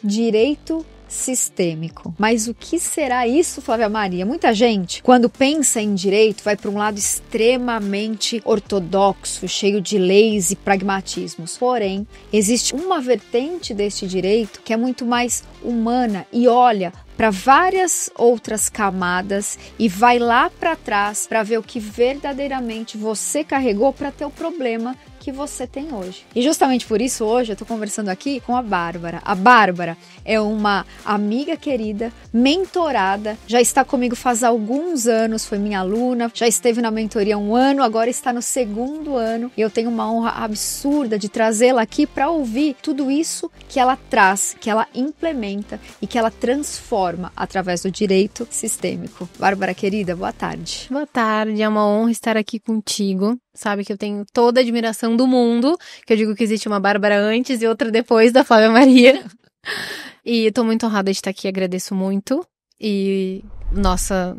direito sistêmico. Mas o que será isso, Flávia Maria? Muita gente, quando pensa em direito, vai para um lado extremamente ortodoxo, cheio de leis e pragmatismos. Porém, existe uma vertente deste direito que é muito mais humana e olha para várias outras camadas e vai lá para trás para ver o que verdadeiramente você carregou para ter o problema que você tem hoje. E justamente por isso hoje eu tô conversando aqui com a Bárbara. A Bárbara é uma amiga querida, mentorada, já está comigo faz alguns anos, foi minha aluna, já esteve na mentoria há 1 ano, agora está no 2º ano e eu tenho uma honra absurda de trazê-la aqui para ouvir tudo isso que ela traz, que ela implementa e que ela transforma através do direito sistêmico. Bárbara querida, boa tarde. Boa tarde, é uma honra estar aqui contigo. Sabe que eu tenho toda a admiração do mundo, que eu digo que existe uma Bárbara antes e outra depois da Flávia Maria. E tô muito honrada de estar aqui, agradeço muito. E nossa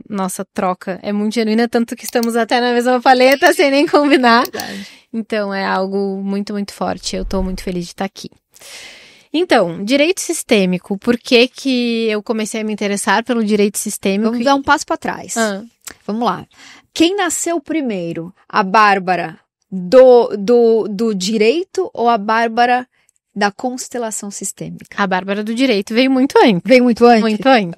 troca é muito genuína, tanto que estamos até na mesma paleta, sem nem combinar. Verdade. Então é algo muito, muito forte. Eu tô muito feliz de estar aqui. Então, direito sistêmico, por que que eu comecei a me interessar pelo direito sistêmico? Vamos dar um passo para trás. Vamos lá. Quem nasceu primeiro? A Bárbara do direito ou a Bárbara da constelação sistêmica? A Bárbara do direito veio muito antes. Veio muito antes? Muito antes.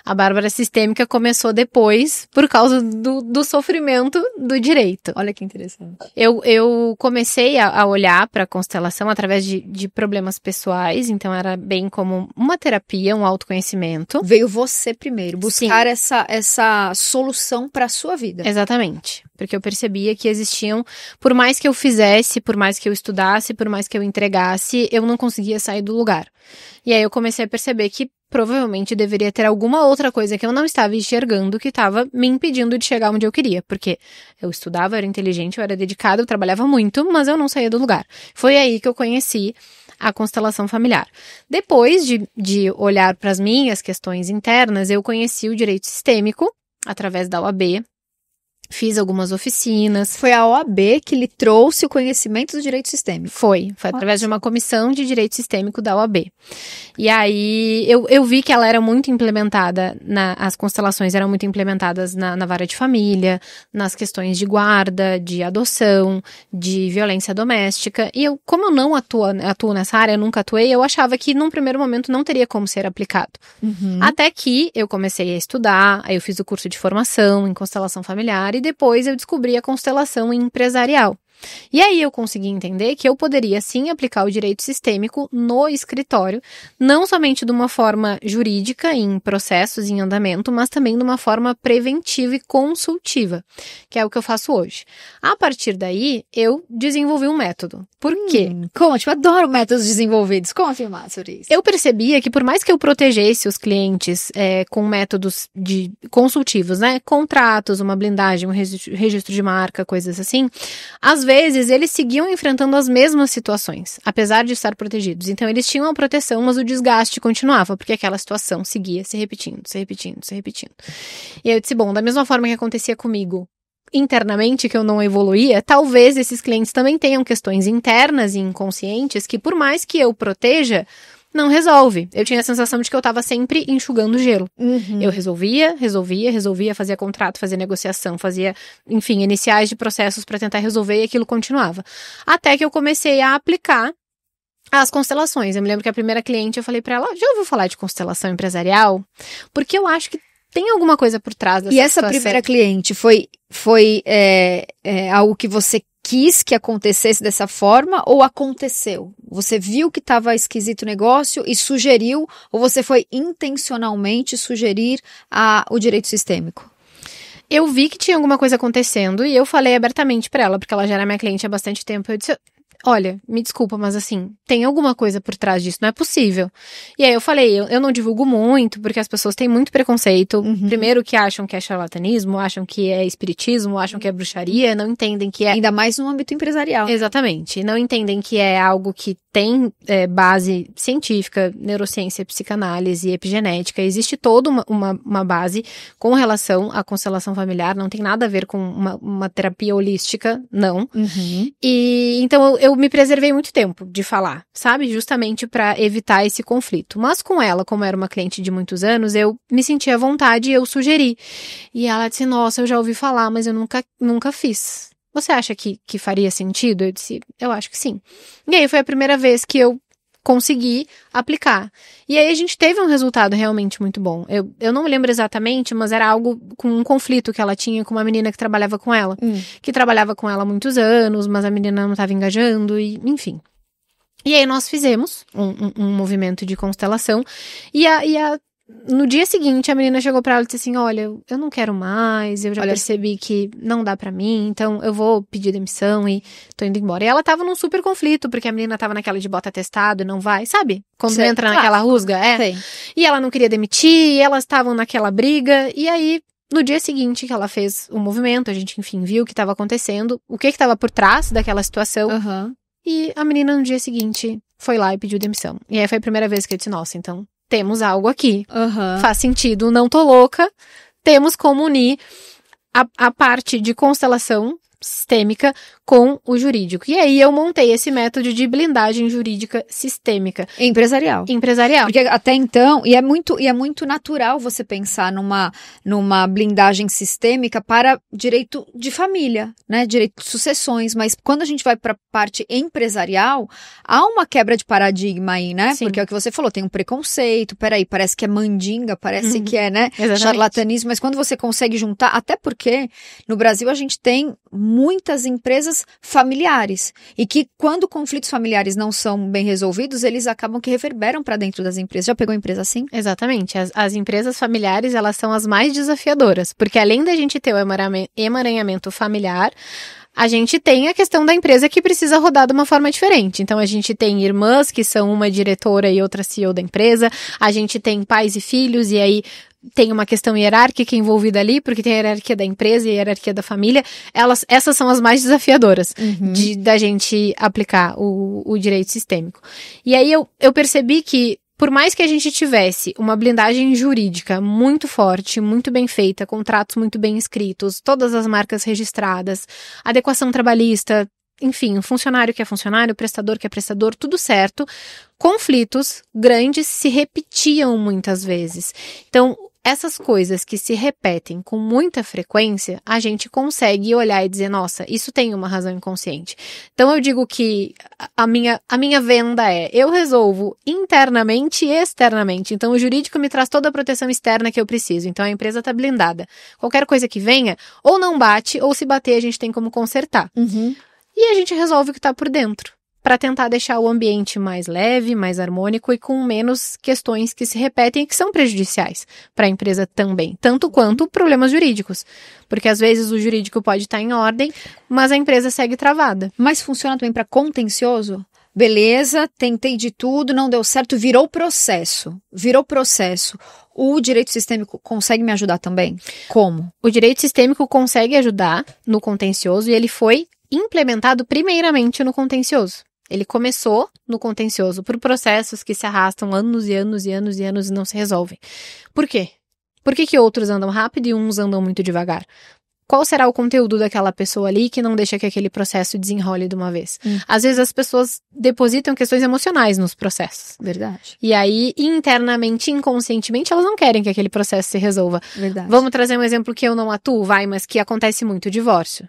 A Bárbara sistêmica começou depois por causa do sofrimento do direito. Olha que interessante. Eu comecei a olhar para a constelação através de problemas pessoais, então era bem como uma terapia, um autoconhecimento. Veio você primeiro, buscar essa solução para a sua vida. Exatamente. Porque eu percebia que existiam, por mais que eu fizesse, por mais que eu estudasse, por mais que eu entregasse, eu não conseguia sair do lugar. E aí eu comecei a perceber que provavelmente deveria ter alguma outra coisa que eu não estava enxergando que estava me impedindo de chegar onde eu queria. Porque eu estudava, eu era inteligente, eu era dedicada, eu trabalhava muito, mas eu não saía do lugar. Foi aí que eu conheci a constelação familiar. Depois de olhar para as minhas questões internas, eu conheci o direito sistêmico através da OAB. Fiz algumas oficinas. Foi a OAB que lhe trouxe o conhecimento do direito sistêmico? Foi através de uma comissão de direito sistêmico da OAB. E aí, eu vi que ela era muito implementada, as constelações eram muito implementadas na vara de família, nas questões de guarda, de adoção, de violência doméstica. E como eu não atuo nessa área, eu nunca atuei, eu achava que num primeiro momento não teria como ser aplicado. Até que eu comecei a estudar, aí eu fiz o curso de formação em constelação familiar e depois eu descobri a constelação empresarial. E aí eu consegui entender que eu poderia sim aplicar o direito sistêmico no escritório, não somente de uma forma jurídica, em processos em andamento, mas também de uma forma preventiva e consultiva, que é o que eu faço hoje. A partir daí, eu desenvolvi um método. Por quê? Conte, eu adoro métodos desenvolvidos. Como afirmar sobre isso? Eu percebia que por mais que eu protegesse os clientes com métodos consultivos, né, contratos, uma blindagem, um registro de marca, coisas assim, às vezes eles seguiam enfrentando as mesmas situações, apesar de estar protegidos. Então eles tinham a proteção, mas o desgaste continuava, porque aquela situação seguia se repetindo. E aí eu disse, bom, da mesma forma que acontecia comigo internamente, que eu não evoluía, talvez esses clientes também tenham questões internas e inconscientes que por mais que eu proteja, não resolve. Eu tinha a sensação de que eu estava sempre enxugando gelo. Eu resolvia, fazia contrato, fazia negociação, fazia, enfim, iniciais de processos para tentar resolver e aquilo continuava. Até que eu comecei a aplicar as constelações. Eu me lembro que a primeira cliente, eu falei para ela, já ouviu falar de constelação empresarial? Porque eu acho que tem alguma coisa por trás dessa situação. E essa primeira cliente foi algo que você quis que acontecesse dessa forma ou aconteceu? Você viu que estava esquisito o negócio e sugeriu, ou você foi intencionalmente sugerir o direito sistêmico? Eu vi que tinha alguma coisa acontecendo e eu falei abertamente para ela, porque ela já era minha cliente há bastante tempo. Eu disse, olha, me desculpa, mas assim, tem alguma coisa por trás disso, não é possível. E aí eu falei, eu não divulgo muito, porque as pessoas têm muito preconceito. Primeiro que acham que é charlatanismo, acham que é espiritismo, acham que é bruxaria, não entendem que é... Ainda mais no âmbito empresarial. Exatamente, não entendem que é algo que tem base científica, neurociência, psicanálise, epigenética. Existe toda uma base com relação à constelação familiar, não tem nada a ver com uma terapia holística, não. Uhum. E então eu eu me preservei muito tempo de falar, sabe? Justamente pra evitar esse conflito. Mas com ela, como era uma cliente de muitos anos, eu me sentia à vontade e eu sugeri. E ela disse, nossa, eu já ouvi falar, mas eu nunca fiz. Você acha que faria sentido? Eu disse, eu acho que sim. E aí foi a primeira vez que eu consegui aplicar. E aí a gente teve um resultado realmente muito bom. Eu não me lembro exatamente, mas era algo com um conflito que ela tinha com uma menina que trabalhava com ela. Que trabalhava com ela há muitos anos, mas a menina não estava engajando, e enfim. E aí nós fizemos um movimento de constelação, no dia seguinte, a menina chegou pra ela e disse assim, olha, eu não quero mais, eu já percebi que não dá pra mim, então eu vou pedir demissão e tô indo embora. E ela tava num super conflito, porque a menina tava naquela de bota atestado e não vai, sabe? Quando entra naquela rusga, E ela não queria demitir, e elas estavam naquela briga, e aí, no dia seguinte que ela fez o movimento, a gente, enfim, viu o que estava acontecendo, o que estava por trás daquela situação, e a menina, no dia seguinte, foi lá e pediu demissão. E aí foi a primeira vez que eu disse, nossa, então temos algo aqui. Faz sentido, não tô louca. Temos como unir a parte de constelação sistêmica com o jurídico. E aí eu montei esse método de blindagem jurídica sistêmica. Empresarial. Porque até então, e é muito natural você pensar numa blindagem sistêmica para direito de família, né? Direito de sucessões, mas quando a gente vai para a parte empresarial, há uma quebra de paradigma aí, né? Sim. Porque é o que você falou, tem um preconceito, peraí, parece que é mandinga, parece que é, né? Exatamente. Charlatanismo, mas quando você consegue juntar, até porque no Brasil a gente tem muitas empresas familiares e que quando conflitos familiares não são bem resolvidos, eles acabam que reverberam para dentro das empresas. Já pegou empresa assim? Exatamente. As empresas familiares, elas são as mais desafiadoras, porque além da gente ter o emaranhamento familiar, a gente tem a questão da empresa que precisa rodar de uma forma diferente. Então, a gente tem irmãs que são uma diretora e outra CEO da empresa, a gente tem pais e filhos, e aí tem uma questão hierárquica envolvida ali, porque tem a hierarquia da empresa e a hierarquia da família. Essas são as mais desafiadoras da gente aplicar o direito sistêmico. E aí eu percebi que, por mais que a gente tivesse uma blindagem jurídica muito forte, muito bem feita, contratos muito bem escritos, todas as marcas registradas, adequação trabalhista, enfim, o funcionário que é funcionário, o prestador que é prestador, tudo certo, conflitos grandes se repetiam muitas vezes. Então, essas coisas que se repetem com muita frequência, a gente consegue olhar e dizer, nossa, isso tem uma razão inconsciente. Então, eu digo que a minha venda eu resolvo internamente e externamente. Então, o jurídico me traz toda a proteção externa que eu preciso. Então, a empresa está blindada. Qualquer coisa que venha, ou não bate, ou se bater, a gente tem como consertar. E a gente resolve o que está por dentro, para tentar deixar o ambiente mais leve, mais harmônico e com menos questões que se repetem e que são prejudiciais para a empresa também, tanto quanto problemas jurídicos, porque às vezes o jurídico pode estar em ordem, mas a empresa segue travada. Mas funciona também para contencioso? Beleza, tentei de tudo, não deu certo, virou processo. O direito sistêmico consegue me ajudar também? Como? O direito sistêmico consegue ajudar no contencioso e ele foi implementado primeiramente no contencioso. Ele começou no contencioso por processos que se arrastam anos e anos e anos e anos e não se resolvem. Por quê? Por que outros andam rápido e uns andam muito devagar? Qual será o conteúdo daquela pessoa ali que não deixa que aquele processo desenrole de uma vez? Às vezes as pessoas depositam questões emocionais nos processos. Verdade. E aí, internamente, inconscientemente, elas não querem que aquele processo se resolva. Verdade. Vamos trazer um exemplo que eu não atuo, mas que acontece muito, o divórcio.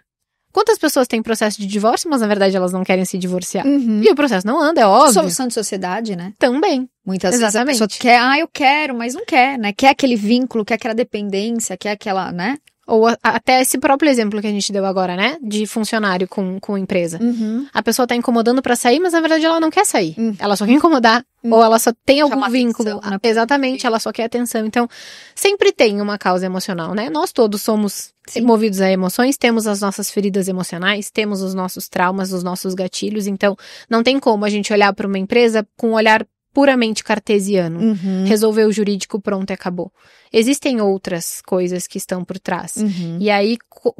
Quantas pessoas têm processo de divórcio, mas na verdade elas não querem se divorciar? E o processo não anda, é óbvio. Solução de sociedade, né? Também. Muitas vezes a pessoa quer, eu quero, mas não quer, né? Quer aquele vínculo, quer aquela dependência, quer aquela, né? Ou até esse próprio exemplo que a gente deu agora, né? De funcionário com empresa. A pessoa tá incomodando pra sair, mas na verdade ela não quer sair. Ela só quer incomodar. Ou ela só tem algum vínculo. Atenção, né? Exatamente, ela só quer atenção. Então, sempre tem uma causa emocional, né? Nós todos somos movidos a emoções, temos as nossas feridas emocionais, temos os nossos traumas, os nossos gatilhos. Então, não tem como a gente olhar pra uma empresa com um olhar puramente cartesiano. Resolver o jurídico, pronto, e acabou. Existem outras coisas que estão por trás. E aí,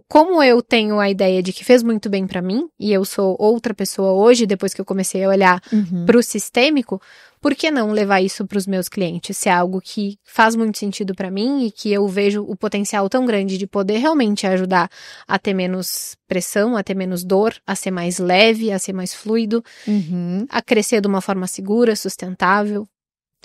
como eu tenho a ideia de que fez muito bem pra mim, e eu sou outra pessoa hoje, depois que eu comecei a olhar pro sistêmico, por que não levar isso para os meus clientes? Se é algo que faz muito sentido para mim e que eu vejo o potencial tão grande de poder realmente ajudar a ter menos pressão, a ter menos dor, a ser mais leve, a ser mais fluido, a crescer de uma forma segura, sustentável.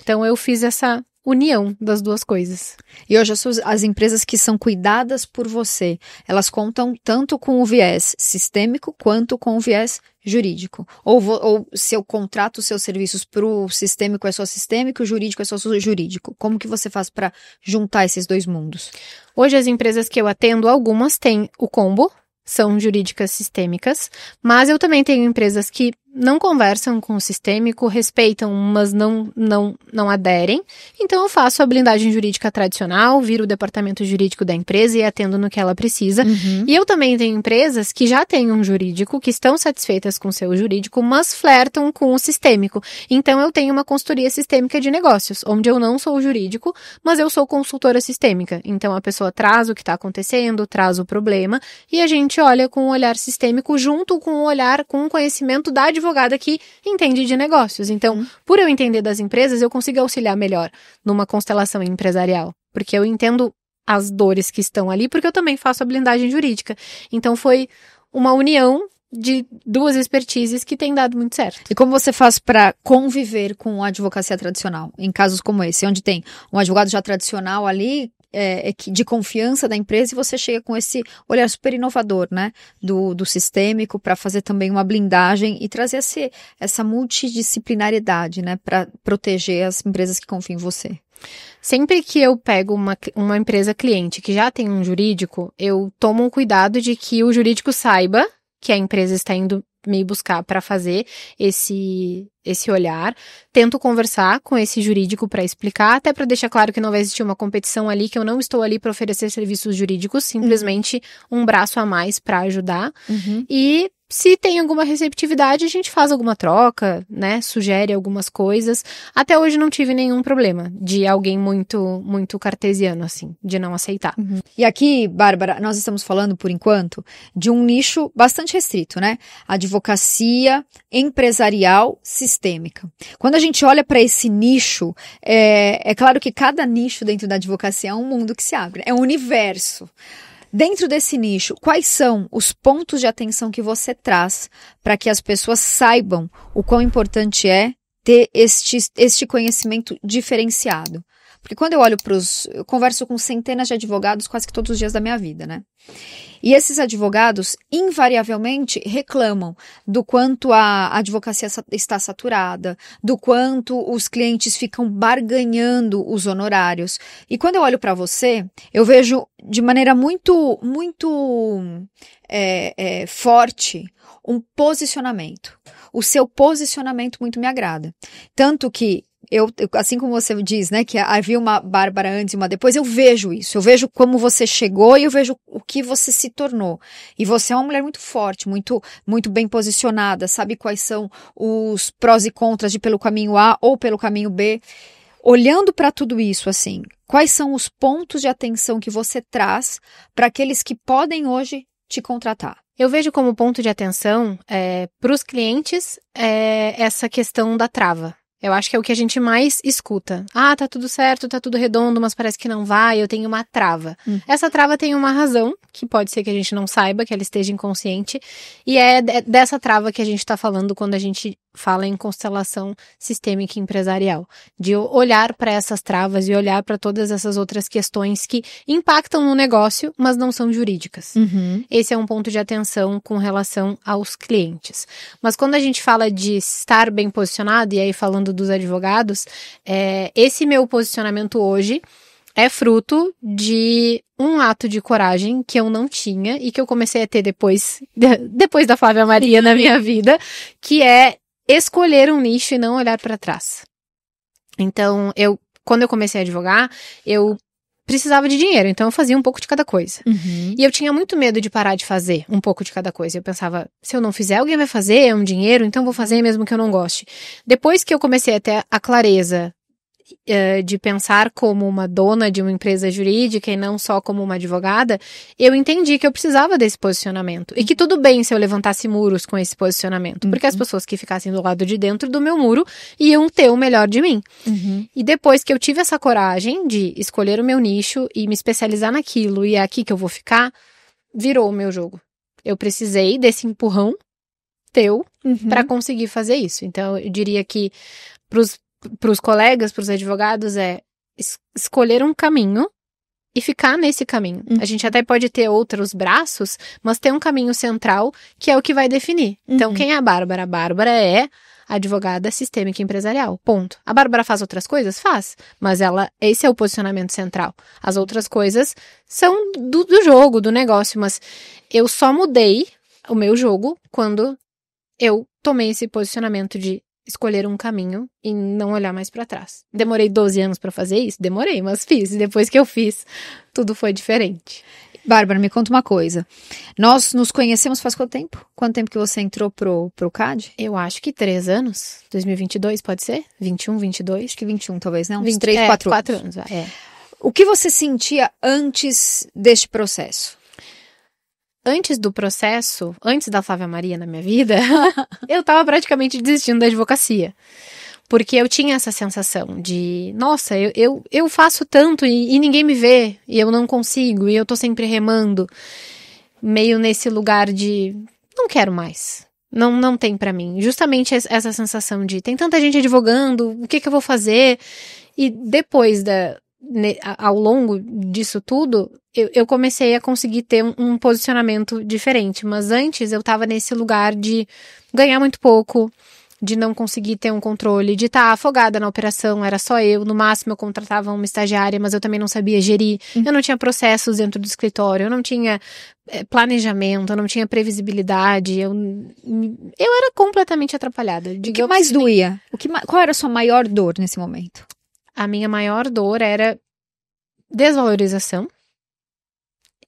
Então eu fiz essa união das duas coisas. E hoje as empresas que são cuidadas por você, elas contam tanto com o viés sistêmico quanto com o viés jurídico. Ou se eu contrato os seus serviços para o sistêmico é só sistêmico, o jurídico é só jurídico. Como que você faz para juntar esses dois mundos? Hoje as empresas que eu atendo, algumas têm o combo, são jurídicas sistêmicas, mas eu também tenho empresas que não conversam com o sistêmico, respeitam, mas não aderem. Então eu faço a blindagem jurídica tradicional, viro o departamento jurídico da empresa e atendo no que ela precisa. E eu também tenho empresas que já têm um jurídico, que estão satisfeitas com o seu jurídico, mas flertam com o sistêmico. Então eu tenho uma consultoria sistêmica de negócios, onde eu não sou o jurídico, mas eu sou consultora sistêmica. Então a pessoa traz o que está acontecendo, traz o problema, e a gente olha com um olhar sistêmico junto com o olhar, com o conhecimento da advogada que entende de negócios. Então, por eu entender das empresas, eu consigo auxiliar melhor numa constelação empresarial, porque eu entendo as dores que estão ali, porque eu também faço a blindagem jurídica. Então, foi uma união de duas expertises que tem dado muito certo. E como você faz para conviver com a advocacia tradicional, em casos como esse, onde tem um advogado já tradicional ali, de confiança da empresa, e você chega com esse olhar super inovador, né, do sistêmico, para fazer também uma blindagem e trazer essa multidisciplinariedade, né, para proteger as empresas que confiam em você. Sempre que eu pego uma empresa cliente que já tem um jurídico, eu tomo um cuidado de que o jurídico saiba que a empresa está indo me buscar para fazer esse olhar. Tento conversar com esse jurídico para explicar, até para deixar claro que não vai existir uma competição ali, que eu não estou ali para oferecer serviços jurídicos, simplesmente um braço a mais para ajudar. E se tem alguma receptividade, a gente faz alguma troca, né? Sugere algumas coisas. Até hoje não tive nenhum problema de alguém muito, muito cartesiano, assim, de não aceitar. E aqui, Bárbara, nós estamos falando, por enquanto, de um nicho bastante restrito, né? Advocacia empresarial sistêmica. Quando a gente olha para esse nicho, é claro que cada nicho dentro da advocacia é um mundo que se abre, é um universo. Dentro desse nicho, quais são os pontos de atenção que você traz para que as pessoas saibam o quão importante é ter este conhecimento diferenciado? Porque quando eu olho eu converso com centenas de advogados quase que todos os dias da minha vida, né? E esses advogados, invariavelmente, reclamam do quanto a advocacia está saturada, do quanto os clientes ficam barganhando os honorários. E quando eu olho para você, eu vejo de maneira muito, muito forte um posicionamento. O seu posicionamento muito me agrada. Tanto que assim como você diz, né, que havia uma Bárbara antes e uma depois, eu vejo isso, eu vejo como você chegou e eu vejo o que você se tornou. E você é uma mulher muito forte, muito, muito bem posicionada, sabe quais são os prós e contras de pelo caminho A ou pelo caminho B. Olhando para tudo isso, assim, quais são os pontos de atenção que você traz para aqueles que podem hoje te contratar? Eu vejo como ponto de atenção para os clientes essa questão da trava. Eu acho que é o que a gente mais escuta. Ah, tá tudo certo, tá tudo redondo, mas parece que não vai, eu tenho uma trava. Essa trava tem uma razão, que pode ser que a gente não saiba, que ela esteja inconsciente, e é dessa trava que a gente tá falando quando a gente fala em constelação sistêmica empresarial. De olhar para essas travas e olhar para todas essas outras questões que impactam no negócio, mas não são jurídicas. Esse é um ponto de atenção com relação aos clientes. Mas quando a gente fala de estar bem posicionado, e aí falando dos advogados, esse meu posicionamento hoje é fruto de um ato de coragem que eu não tinha e que eu comecei a ter depois da Flávia Maria na minha vida, que é escolher um nicho e não olhar para trás. Então, quando eu comecei a advogar, eu precisava de dinheiro, então eu fazia um pouco de cada coisa. E eu tinha muito medo de parar de fazer um pouco de cada coisa. Eu pensava, se eu não fizer, alguém vai fazer, é um dinheiro, então vou fazer mesmo que eu não goste. Depois que eu comecei a ter a clareza de pensar como uma dona de uma empresa jurídica e não só como uma advogada, eu entendi que eu precisava desse posicionamento. E que tudo bem se eu levantasse muros com esse posicionamento. Porque as pessoas que ficassem do lado de dentro do meu muro iam ter o melhor de mim. E depois que eu tive essa coragem de escolher o meu nicho e me especializar naquilo e é aqui que eu vou ficar, virou o meu jogo. Eu precisei desse empurrão teu para conseguir fazer isso. Então, eu diria que pros colegas, pros advogados, é escolher um caminho e ficar nesse caminho. A gente até pode ter outros braços, mas tem um caminho central que é o que vai definir. Então, quem é a Bárbara? A Bárbara é advogada sistêmica empresarial, ponto. A Bárbara faz outras coisas? Faz, mas esse é o posicionamento central. As outras coisas são do jogo, do negócio, mas eu só mudei o meu jogo quando eu tomei esse posicionamento de escolher um caminho e não olhar mais pra trás. Demorei 12 anos pra fazer isso? Demorei, mas fiz. E depois que eu fiz, tudo foi diferente. Bárbara, me conta uma coisa. Nós nos conhecemos faz quanto tempo? Quanto tempo que você entrou pro CAD? Eu acho que 3 anos. 2022, pode ser? 21, 22? Acho que 21, talvez, né? Uns 20, 3, 4 anos. 4 anos, é. O que você sentia antes deste processo? Antes do processo, antes da Flávia Maria na minha vida, eu tava praticamente desistindo da advocacia. Porque eu tinha essa sensação de, nossa, eu faço tanto e ninguém me vê, e eu não consigo, e eu tô sempre remando. Meio nesse lugar de, não quero mais. Não tem pra mim. Justamente essa sensação de, tem tanta gente advogando, o que eu vou fazer? E depois ao longo disso tudo, eu comecei a conseguir ter um posicionamento diferente. Mas antes eu tava nesse lugar de ganhar muito pouco, de não conseguir ter um controle, de estar afogada na operação, era só eu. No máximo eu contratava uma estagiária, mas eu também não sabia gerir. Eu não tinha processos dentro do escritório, eu não tinha planejamento, eu não tinha previsibilidade. Eu era completamente atrapalhada. O que mais doía? Qual era a sua maior dor nesse momento? A minha maior dor era desvalorização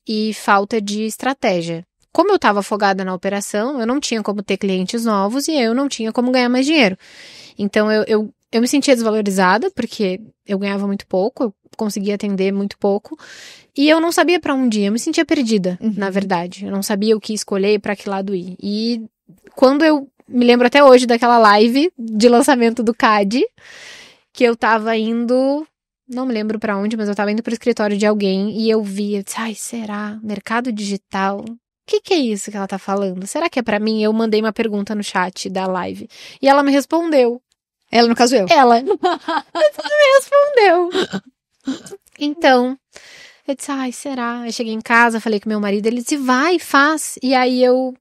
e falta de estratégia. Como eu estava afogada na operação, eu não tinha como ter clientes novos e eu não tinha como ganhar mais dinheiro. Então, eu me sentia desvalorizada, porque eu ganhava muito pouco, eu conseguia atender muito pouco, e eu não sabia para onde ir, eu me sentia perdida, na verdade. Eu não sabia o que escolher e para que lado ir. E quando eu me lembro até hoje daquela live de lançamento do CAD, que eu tava indo, não me lembro pra onde, mas eu tava indo pro escritório de alguém e eu vi, eu disse, ai, será? Mercado digital? O que é isso que ela tá falando? Será que é pra mim? Eu mandei uma pergunta no chat da live e ela me respondeu. Ela, no caso, eu. Ela me respondeu. Então, eu disse, ai, será? Eu cheguei em casa, falei com meu marido, ele disse, vai, faz. E aí eu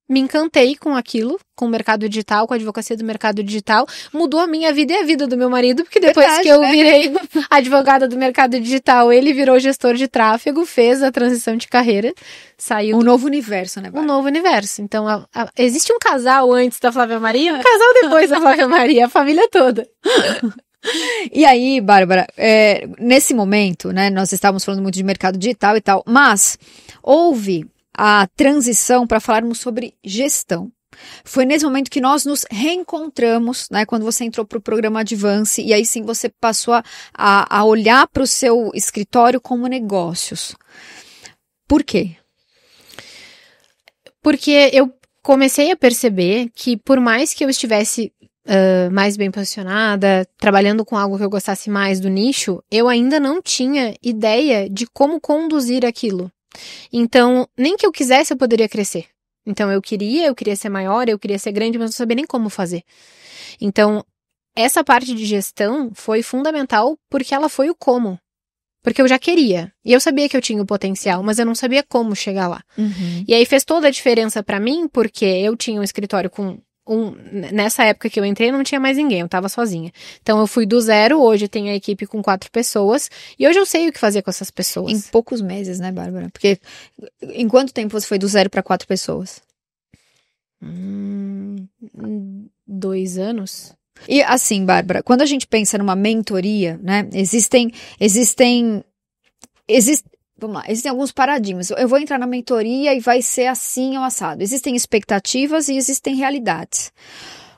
me encantei com aquilo, com o mercado digital, com a advocacia do mercado digital. Mudou a minha vida e a vida do meu marido, porque depois que eu virei advogada do mercado digital, ele virou gestor de tráfego, fez a transição de carreira, saiu... Um novo universo, né, Bárbara? Um novo universo. Então, existe um casal antes da Flávia Maria, um casal depois da Flávia Maria, a família toda. E aí, Bárbara, nesse momento, né, nós estávamos falando muito de mercado digital e tal, mas houve a transição para falarmos sobre gestão. Foi nesse momento que nós nos reencontramos, né, quando você entrou para o programa Advance, e aí sim você passou a olhar para o seu escritório como negócios. Por quê? Porque eu comecei a perceber que por mais que eu estivesse mais bem posicionada, trabalhando com algo que eu gostasse mais do nicho, eu ainda não tinha ideia de como conduzir aquilo. Então, nem que eu quisesse, eu poderia crescer. Então, eu queria ser maior, eu queria ser grande, mas não sabia nem como fazer. Então, essa parte de gestão foi fundamental porque ela foi o como. Porque eu já queria. E eu sabia que eu tinha o potencial, mas eu não sabia como chegar lá. E aí fez toda a diferença pra mim, porque eu tinha um escritório com nessa época que eu entrei, não tinha mais ninguém, eu tava sozinha. Então eu fui do zero, hoje tenho a equipe com 4 pessoas, e hoje eu sei o que fazer com essas pessoas. Em poucos meses, né, Bárbara? Porque em quanto tempo você foi do 0 para 4 pessoas? 2 anos. E assim, Bárbara, quando a gente pensa numa mentoria, né, existem vamos lá, existem alguns paradigmas. Eu vou entrar na mentoria e vai ser assim ou assado. Existem expectativas e existem realidades.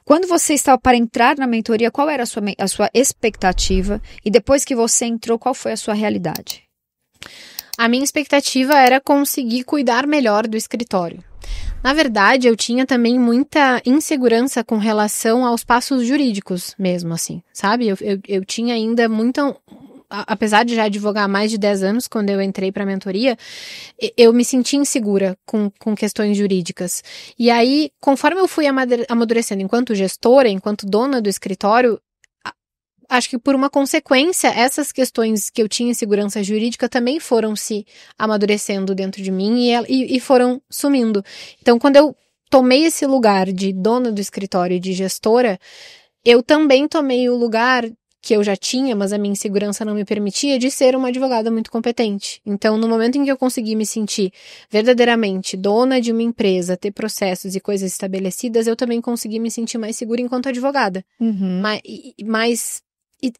Quando você estava para entrar na mentoria, qual era a sua expectativa? E depois que você entrou, qual foi a sua realidade? A minha expectativa era conseguir cuidar melhor do escritório. Na verdade, eu tinha também muita insegurança com relação aos passos jurídicos mesmo, assim, sabe? Eu tinha ainda muita... Apesar de já advogar há mais de 10 anos, quando eu entrei para a mentoria, eu me senti insegura com questões jurídicas. E aí, conforme eu fui amadurecendo enquanto gestora, enquanto dona do escritório, acho que por uma consequência, essas questões que eu tinha insegurança jurídica também foram se amadurecendo dentro de mim e foram sumindo. Então, quando eu tomei esse lugar de dona do escritório e de gestora, eu também tomei o lugar que eu já tinha, mas a minha insegurança não me permitia, de ser uma advogada muito competente. Então, no momento em que eu consegui me sentir verdadeiramente dona de uma empresa, ter processos e coisas estabelecidas, eu também consegui me sentir mais segura enquanto advogada. Uhum.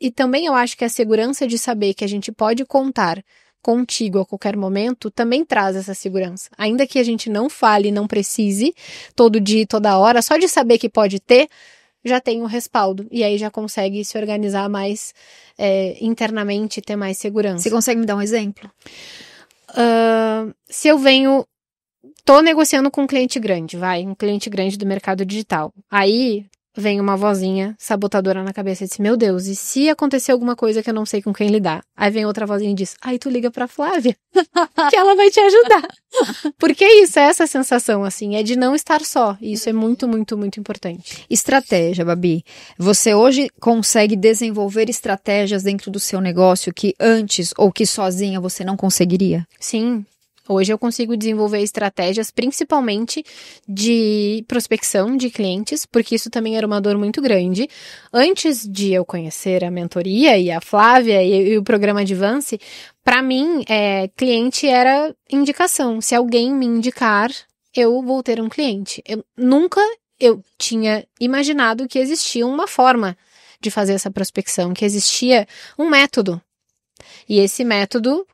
E também eu acho que a segurança de saber que a gente pode contar contigo a qualquer momento também traz essa segurança. Ainda que a gente não fale, não precise, todo dia e toda hora, só de saber que pode ter, já tem um respaldo. E aí já consegue se organizar mais internamente, ter mais segurança. Você consegue me dar um exemplo? Se eu tô negociando com um cliente grande, um cliente grande do mercado digital. Aí vem uma vozinha sabotadora na cabeça e diz, meu Deus, e se acontecer alguma coisa que eu não sei com quem lidar? Aí vem outra vozinha e diz, aí tu liga pra Flávia, que ela vai te ajudar. Porque isso, é essa sensação, assim, é de não estar só. E isso é muito, muito, muito importante. Estratégia, Babi. Você hoje consegue desenvolver estratégias dentro do seu negócio que antes ou que sozinha você não conseguiria? Sim. Hoje eu consigo desenvolver estratégias principalmente de prospecção de clientes, porque isso também era uma dor muito grande. Antes de eu conhecer a mentoria e a Flávia e o programa Advance, para mim, cliente era indicação. Se alguém me indicar, eu vou ter um cliente. Eu tinha imaginado que existia uma forma de fazer essa prospecção, que existia um método. E esse método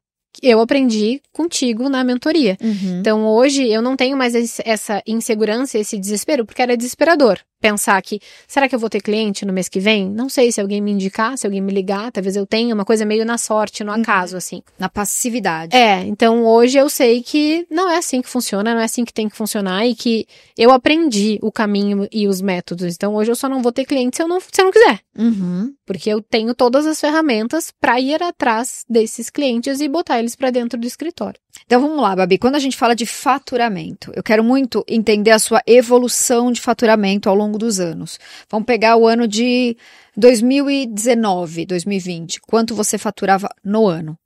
eu aprendi contigo na mentoria. Uhum. Então, hoje, eu não tenho mais essa insegurança, esse desespero, porque era desesperador. Pensar que, será que eu vou ter cliente no mês que vem? Não sei, se alguém me indicar, se alguém me ligar, talvez eu tenha uma coisa meio na sorte, no acaso, assim. Na passividade. Então hoje eu sei que não é assim que funciona, não é assim que tem que funcionar e que eu aprendi o caminho e os métodos. Então hoje eu só não vou ter cliente se eu não quiser. Uhum. Porque eu tenho todas as ferramentas para ir atrás desses clientes e botar eles para dentro do escritório. Então vamos lá, Babi. Quando a gente fala de faturamento, eu quero muito entender a sua evolução de faturamento ao longo dos anos. Vamos pegar o ano de 2019, 2020. Quanto você faturava no ano?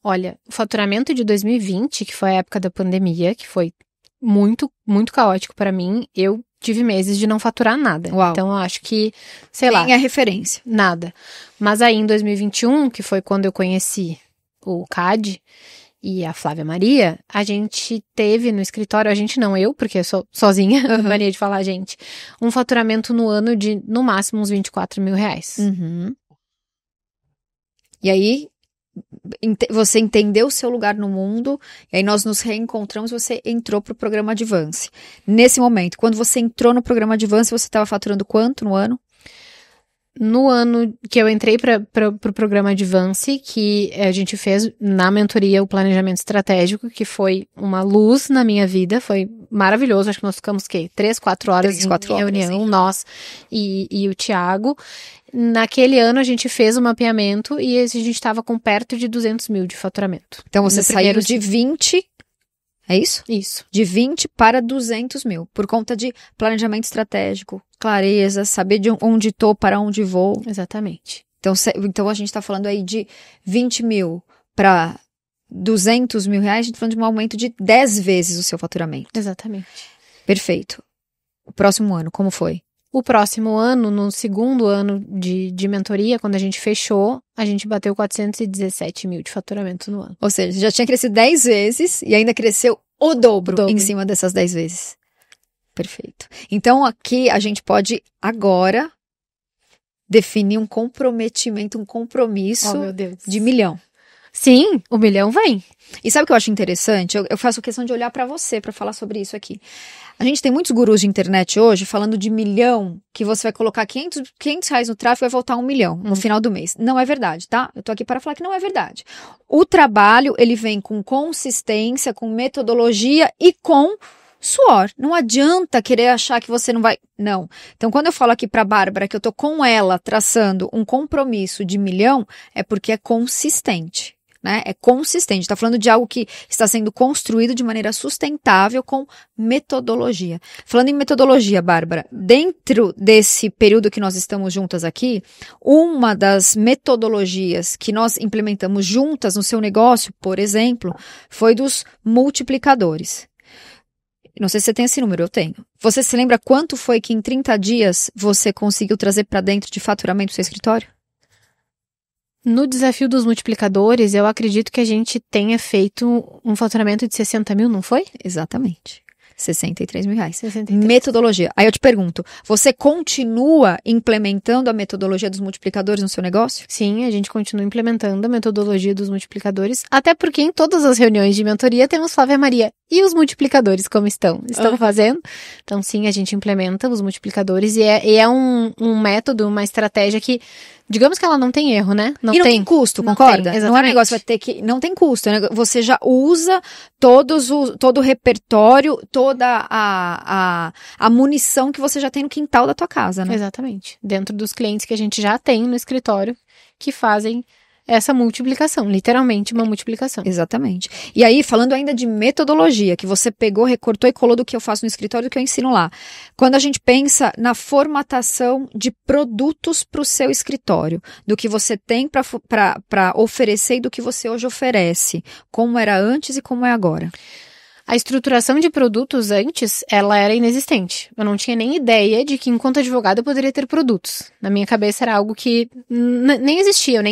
Olha, o faturamento de 2020, que foi a época da pandemia, que foi muito, muito caótico para mim, eu tive meses de não faturar nada. Uau. Então, eu acho que, sei lá. Nem a referência. Nada. Mas aí, em 2021, que foi quando eu conheci o CAD e a Flávia Maria, a gente teve no escritório, a gente não, eu, porque eu sou sozinha, mania de falar a gente, um faturamento no ano de, no máximo, uns 24 mil reais. Uhum. E aí, você entendeu o seu lugar no mundo, e aí nós nos reencontramos, você entrou para o programa Advance. Nesse momento, quando você entrou no programa Advance, você estava faturando quanto no ano? No ano que eu entrei para o programa Advance, que a gente fez na mentoria o planejamento estratégico, que foi uma luz na minha vida, foi maravilhoso. Acho que nós ficamos, 3, 4 horas em reunião, sim. Nós e o Thiago. Naquele ano a gente fez o mapeamento e a gente estava com perto de 200 mil de faturamento. Então você saiu de 20... É isso? Isso. De 20 para 200 mil, por conta de planejamento estratégico, clareza, saber de onde estou, para onde vou. Exatamente. Então a gente está falando aí de 20 mil para 200 mil reais, a gente está falando de um aumento de 10 vezes o seu faturamento. Exatamente. Perfeito. O próximo ano, como foi? O próximo ano, no segundo ano de mentoria, quando a gente fechou, a gente bateu 417 mil de faturamento no ano. Ou seja, já tinha crescido 10 vezes e ainda cresceu o dobro em cima dessas 10 vezes. Perfeito. Então aqui a gente pode agora definir um comprometimento, um compromisso de 1 milhão. Sim, o milhão vem. E sabe o que eu acho interessante? Eu faço questão de olhar para você para falar sobre isso aqui. A gente tem muitos gurus de internet hoje falando de milhão, que você vai colocar 500 reais no tráfego e vai voltar 1 milhão no final do mês. Não é verdade, tá? Eu tô aqui para falar que não é verdade. O trabalho, ele vem com consistência, com metodologia e com suor. Não adianta querer achar que você não vai... Não. Então, quando eu falo aqui para Bárbara que eu tô com ela traçando um compromisso de 1 milhão, é porque é consistente. Né? É consistente, está falando de algo que está sendo construído de maneira sustentável com metodologia. Falando em metodologia, Bárbara, dentro desse período que nós estamos juntas aqui, uma das metodologias que nós implementamos juntas no seu negócio, por exemplo, foi dos multiplicadores. Não sei se você tem esse número, eu tenho. Você se lembra quanto foi que em 30 dias você conseguiu trazer para dentro de faturamento do seu escritório? No desafio dos multiplicadores, eu acredito que a gente tenha feito um faturamento de 60 mil, não foi? Exatamente. 63 mil reais. 63. Metodologia. Aí eu te pergunto, você continua implementando a metodologia dos multiplicadores no seu negócio? Sim, a gente continua implementando a metodologia dos multiplicadores, até porque em todas as reuniões de mentoria temos Flávia Maria. E os multiplicadores, como estão? Estão fazendo? Então, sim, a gente implementa os multiplicadores e é um método, uma estratégia que, digamos que ela não tem erro, né? Não tem custo, concorda? Tem, não é um negócio vai ter que... Não tem custo, né? Você já usa todo o repertório, toda a munição que você já tem no quintal da tua casa, né? Exatamente. Dentro dos clientes que a gente já tem no escritório que fazem essa multiplicação, literalmente uma multiplicação. Exatamente. E aí, falando ainda de metodologia, que você pegou, recortou e colou do que eu faço no escritório, do que eu ensino lá. Quando a gente pensa na formatação de produtos para o seu escritório, do que você tem para oferecer e do que você hoje oferece, como era antes e como é agora. A estruturação de produtos antes, ela era inexistente. Eu não tinha nem ideia de que, enquanto advogada, eu poderia ter produtos. Na minha cabeça era algo que nem existia, eu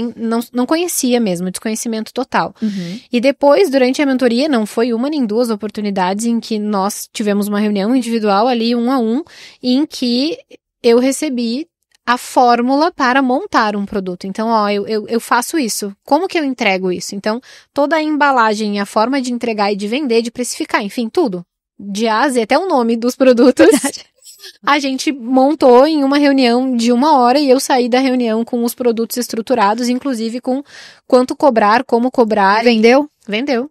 não conhecia mesmo, desconhecimento total. Uhum. E depois, durante a mentoria, não foi uma nem duas oportunidades em que nós tivemos uma reunião individual ali, 1 a 1, em que eu recebi a fórmula para montar um produto. Então, eu faço isso. Como que eu entrego isso? Então, toda a embalagem, a forma de entregar e de vender, de precificar, enfim, tudo. De A a Z, até o nome dos produtos. A gente montou em uma reunião de 1 hora e eu saí da reunião com os produtos estruturados, inclusive com quanto cobrar, como cobrar. Vendeu? Vendeu.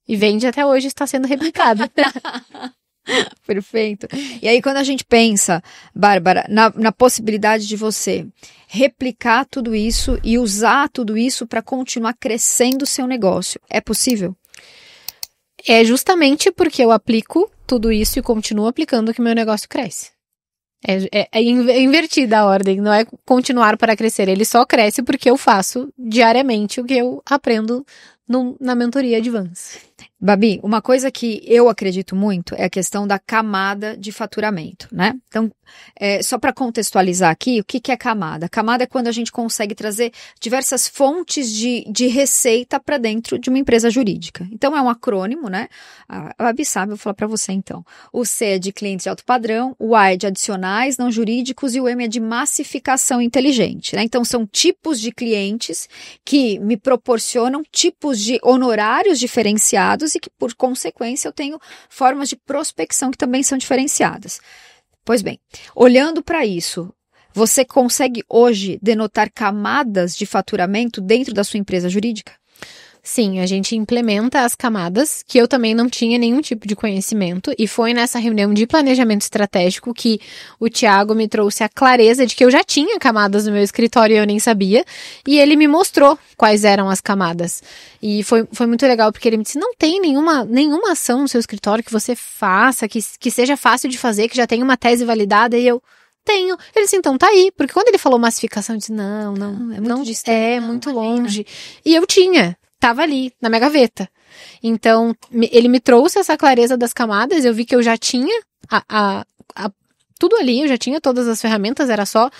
E vende até hoje, está sendo replicado. Perfeito. E aí, quando a gente pensa, Bárbara, na possibilidade de você replicar tudo isso e usar tudo isso para continuar crescendo o seu negócio, é possível? É justamente porque eu aplico tudo isso e continuo aplicando que meu negócio cresce. É invertida a ordem, não é continuar para crescer. Ele só cresce porque eu faço diariamente o que eu aprendo na mentoria Advance. Babi, uma coisa que eu acredito muito é a questão da camada de faturamento, né? Então, só para contextualizar aqui, o que é camada? Camada é quando a gente consegue trazer diversas fontes de receita para dentro de uma empresa jurídica. Então, é um acrônimo, né? A Babi sabe, eu vou falar para você então. O C é de clientes de alto padrão, o A é de adicionais não jurídicos e o M é de massificação inteligente, né? Então, são tipos de clientes que me proporcionam tipos de honorários diferenciados e que, por consequência, eu tenho formas de prospecção que também são diferenciadas. Pois bem, olhando para isso, você consegue hoje denotar camadas de faturamento dentro da sua empresa jurídica? Sim, a gente implementa as camadas, que eu também não tinha nenhum tipo de conhecimento, e foi nessa reunião de planejamento estratégico que o Thiago me trouxe a clareza de que eu já tinha camadas no meu escritório e eu nem sabia, e ele me mostrou quais eram as camadas. E foi muito legal, porque ele me disse, não tem nenhuma ação no seu escritório que você faça, que seja fácil de fazer, que já tenha uma tese validada, e eu... Tenho. Ele disse, então tá aí. Porque quando ele falou massificação, eu disse, não, é muito distante. É muito longe. E eu tinha. Tava ali, na minha gaveta. Então, ele me trouxe essa clareza das camadas, eu vi que eu já tinha tudo ali, eu já tinha todas as ferramentas, era só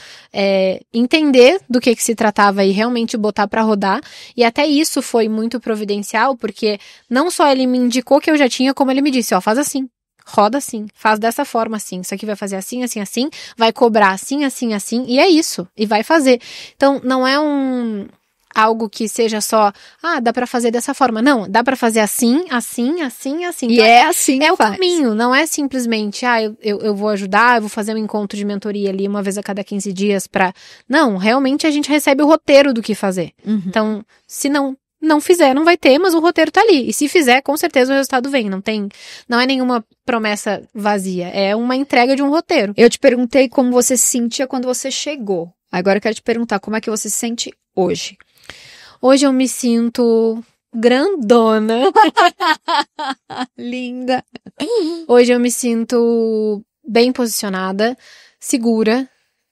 entender do que se tratava e realmente botar pra rodar. E até isso foi muito providencial, porque não só ele me indicou que eu já tinha, como ele me disse, faz assim. Roda assim, faz dessa forma assim, isso aqui vai fazer assim, assim, assim, vai cobrar assim, assim, assim, e é isso, e vai fazer. Então, não é algo que seja só, dá pra fazer dessa forma. Não, dá pra fazer assim, assim, assim, assim. E então, é assim é o faz. caminho, não é simplesmente, eu vou ajudar, eu vou fazer um encontro de mentoria ali uma vez a cada 15 dias pra... Não, realmente a gente recebe o roteiro do que fazer. Uhum. Então, se não fizer, não vai ter, mas o roteiro tá ali. E se fizer, com certeza o resultado vem. Não é nenhuma promessa vazia, é uma entrega de um roteiro. Eu te perguntei como você se sentia quando você chegou. Agora eu quero te perguntar como é que você se sente hoje. Hoje eu me sinto grandona. Linda. Hoje eu me sinto bem posicionada, segura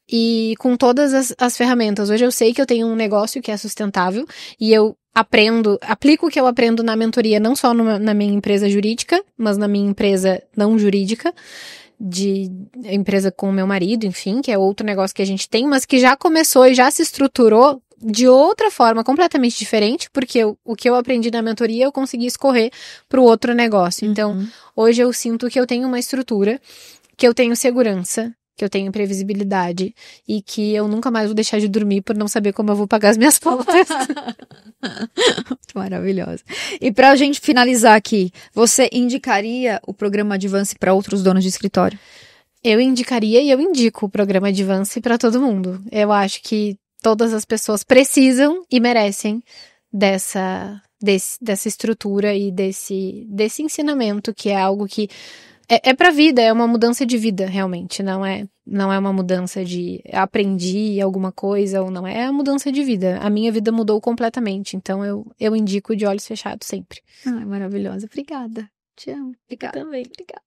e com todas as ferramentas. Hoje eu sei que eu tenho um negócio que é sustentável e eu aplico o que eu aprendo na mentoria, não só na minha empresa jurídica, mas na minha empresa não jurídica, de empresa com o meu marido, enfim, que é outro negócio que a gente tem, mas que já começou e já se estruturou de outra forma, completamente diferente, porque o que eu aprendi na mentoria eu consegui escorrer para o outro negócio. Então, hoje eu sinto que eu tenho uma estrutura, que eu tenho segurança, que eu tenho previsibilidade e que eu nunca mais vou deixar de dormir por não saber como eu vou pagar as minhas contas. Maravilhosa. E pra gente finalizar aqui, você indicaria o programa Advance para outros donos de escritório? Eu indicaria e eu indico o programa Advance para todo mundo. Eu acho que todas as pessoas precisam e merecem dessa estrutura e desse ensinamento, que é algo que é pra vida, é uma mudança de vida, realmente. Não é uma mudança de aprendi alguma coisa ou não. É a mudança de vida. A minha vida mudou completamente. Então, eu indico de olhos fechados sempre. Ai, maravilhosa. Obrigada. Te amo. Obrigada. Também. Obrigada.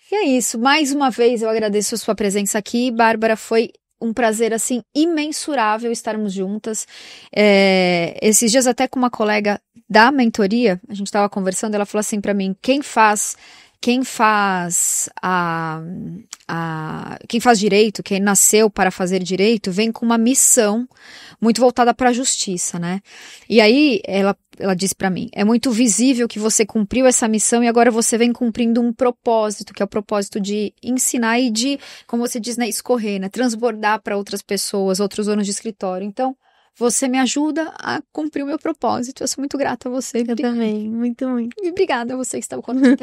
E é isso. Mais uma vez, eu agradeço a sua presença aqui. Bárbara, foi um prazer, assim, imensurável estarmos juntas. Esses dias, até com uma colega da mentoria, a gente estava conversando, ela falou assim para mim, quem faz direito, quem nasceu para fazer direito, vem com uma missão muito voltada para a justiça, né? E aí, ela disse para mim, é muito visível que você cumpriu essa missão e agora você vem cumprindo um propósito, que é o propósito de ensinar e de, como você diz, né, escorrer, né? Transbordar para outras pessoas, outros donos de escritório. Então, você me ajuda a cumprir o meu propósito. Eu sou muito grata a você. Eu também, muito, muito. E obrigada a você que estava conosco.